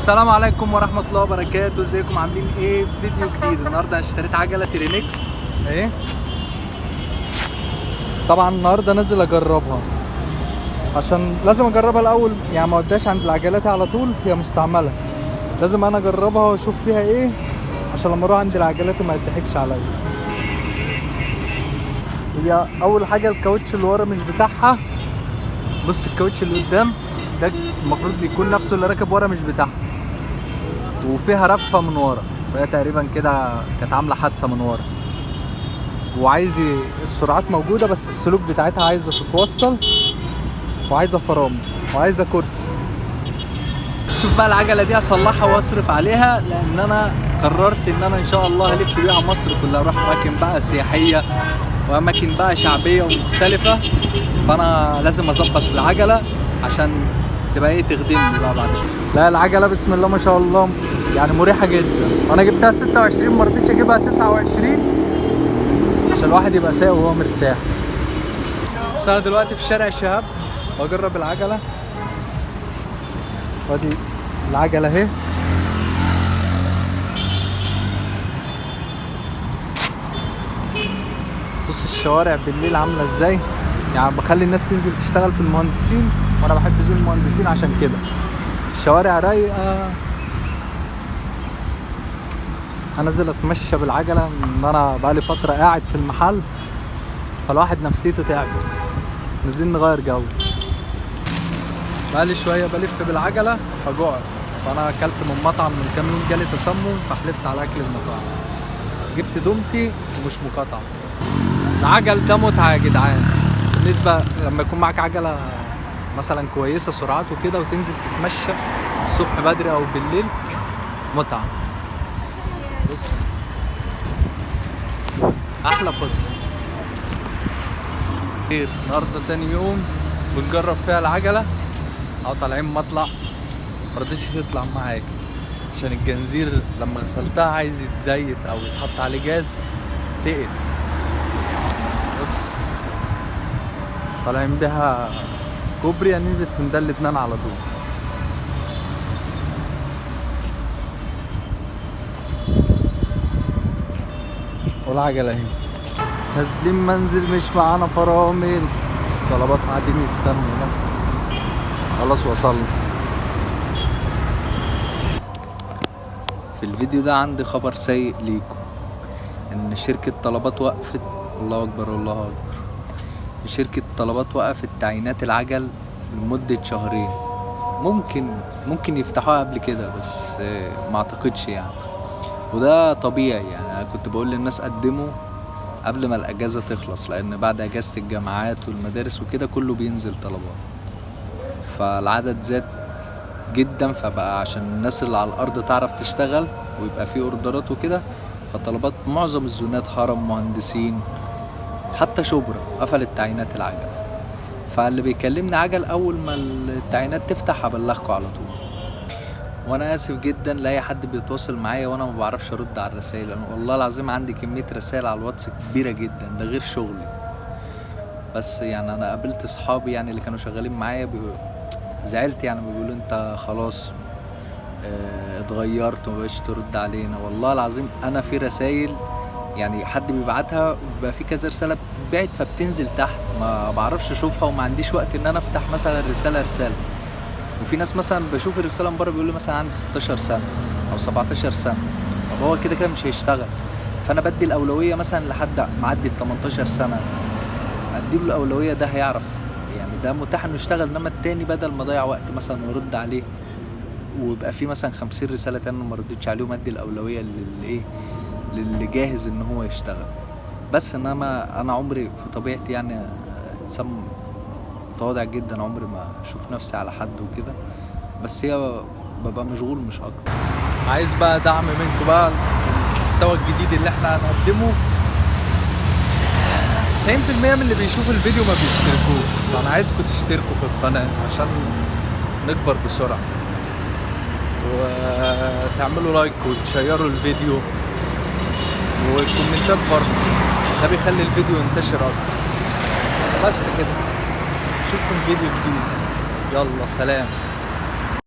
السلام عليكم ورحمة الله وبركاته، ازيكم عاملين ايه؟ فيديو جديد. النهارده اشتريت عجلة ترينكس اهي. طبعا النهارده نازل اجربها عشان لازم اجربها الاول، يعني ما وداش عند العجلات على طول، هي مستعملة. لازم انا اجربها واشوف فيها ايه عشان لما اروح عند العجلات ما يضحكش عليا. هي اول حاجة الكاوتش اللي ورا مش بتاعها. بص الكاوتش اللي قدام ده المفروض بيكون نفسه اللي راكب ورا مش بتاعها، وفيها رفه من ورا، فهي تقريبا كده كانت عامله حادثه من ورا. السرعات موجوده بس السلوك بتاعتها عايزه تتوصل، وعايزه فرامل، وعايزه كرسي. شوف بقى العجله دي اصلحها واصرف عليها، لان انا قررت ان انا ان شاء الله هلف بيها مصر كلها، اروح اماكن بقى سياحيه واماكن بقى شعبيه ومختلفه. فانا لازم اظبط العجله عشان تبقى ايه تخدمني بقى بعد كده. لا العجله بسم الله ما شاء الله يعني مريحه جدا، وانا جبتها 26 ما رضيتش اجيبها 29 عشان الواحد يبقى سايق وهو مرتاح. بس انا دلوقتي في شارع الشهاب واجرب العجله، وادي العجله اهي. بص الشوارع بالليل عامله ازاي، يعني بخلي الناس تنزل تشتغل في المهندسين، وانا بحب زول المهندسين عشان كده. الشوارع رايقه. هنزل اتمشى بالعجله، ان انا بقالي فتره قاعد في المحل، فالواحد نفسيته تعبت، نازلين نغير جو. بقالي شويه بلف بالعجله فجوعت، فانا اكلت من مطعم من كام يوم جالي تسمم، فحلفت على اكل المطاعم. جبت دومتي ومش مقاطعه. العجل ده متعه يا جدعان، بالنسبه لما يكون معاك عجله مثلا كويسه سرعات وكده، وتنزل تتمشى الصبح بدري او بالليل، متعه. بص احلى فسحه. خير النهارده تاني يوم بنجرب فيها العجله، اهو طالعين مطلع. مرضتش تطلع معايا عشان الجنزير لما غسلتها عايز يتزيت او يتحط عليه جاز تقل. بص طالعين بيها كوبري، هننزل في ميدان لبنان على طول. والعجلة اهي نازلين منزل مش معانا فرامل، طلبات قاعدين يستنوا هنا. خلاص وصلنا. في الفيديو ده عندي خبر سيء ليكم، ان شركة طلبات وقفت. الله اكبر الله اكبر. شركة طلبات وقفت تعيينات العجل لمدة شهرين. ممكن يفتحوها قبل كده، بس ما اعتقدش يعني. وده طبيعي، يعني انا كنت بقول للناس قدموا قبل ما الاجازة تخلص، لان بعد اجازة الجامعات والمدارس وكده كله بينزل طلبات، فالعدد زاد جدا. فبقى عشان الناس اللي على الارض تعرف تشتغل ويبقى في اوردرات وكده، فطلبات معظم الزونات هرم، مهندسين، حتى شبرا قفلت تعيينات العجل. فاللي بيكلمني عجل اول ما التعيينات تفتح هبلغكوا على طول. وانا اسف جدا لاي حد بيتواصل معايا وانا ما بعرفش ارد على الرسائل. انا والله العظيم عندي كميه رسائل على الواتس كبيره جدا، ده غير شغلي. بس يعني انا قابلت اصحابي يعني اللي كانوا شغالين معايا زعلت، يعني بيقولوا انت خلاص اتغيرت ومبقاش ترد علينا. والله العظيم انا في رسائل يعني حد بيبعتها بيبقى في كذا رساله بتتبعت فبتنزل تحت، ما بعرفش اشوفها وما عنديش وقت ان انا افتح مثلا رساله. وفي ناس مثلا بشوف الرساله من بره بيقول لي مثلا عندي 16 سنه او 17 سنه، طب هو كده مش هيشتغل. فانا بدي الاولويه مثلا لحد معدي ال 18 سنه، اديله الاولويه، ده هيعرف يعني ده متاح انه يشتغل. انما التاني بدل ما اضيع وقت مثلا وارد عليه ويبقى في مثلا 50 رساله تانية ما ردتش عليهم، ادي الاولويه للي جاهز ان هو يشتغل. بس انما انا عمري في طبيعتي يعني انسان متواضع جدا، عمري ما اشوف نفسي على حد وكده، بس هي ببقى مشغول مش اكتر. عايز بقى دعم منكم بقى المحتوى الجديد اللي احنا هنقدمه. 90% من اللي بيشوف الفيديو ما بيشتركوش، فانا عايزكم تشتركوا في القناه عشان نكبر بسرعه، وتعملوا لايك وتشيروا الفيديو والكومنتات برضه، ده بيخلي الفيديو ينتشر اكتر. بس كده، اشوفكم فيديو جديد، يلا سلام.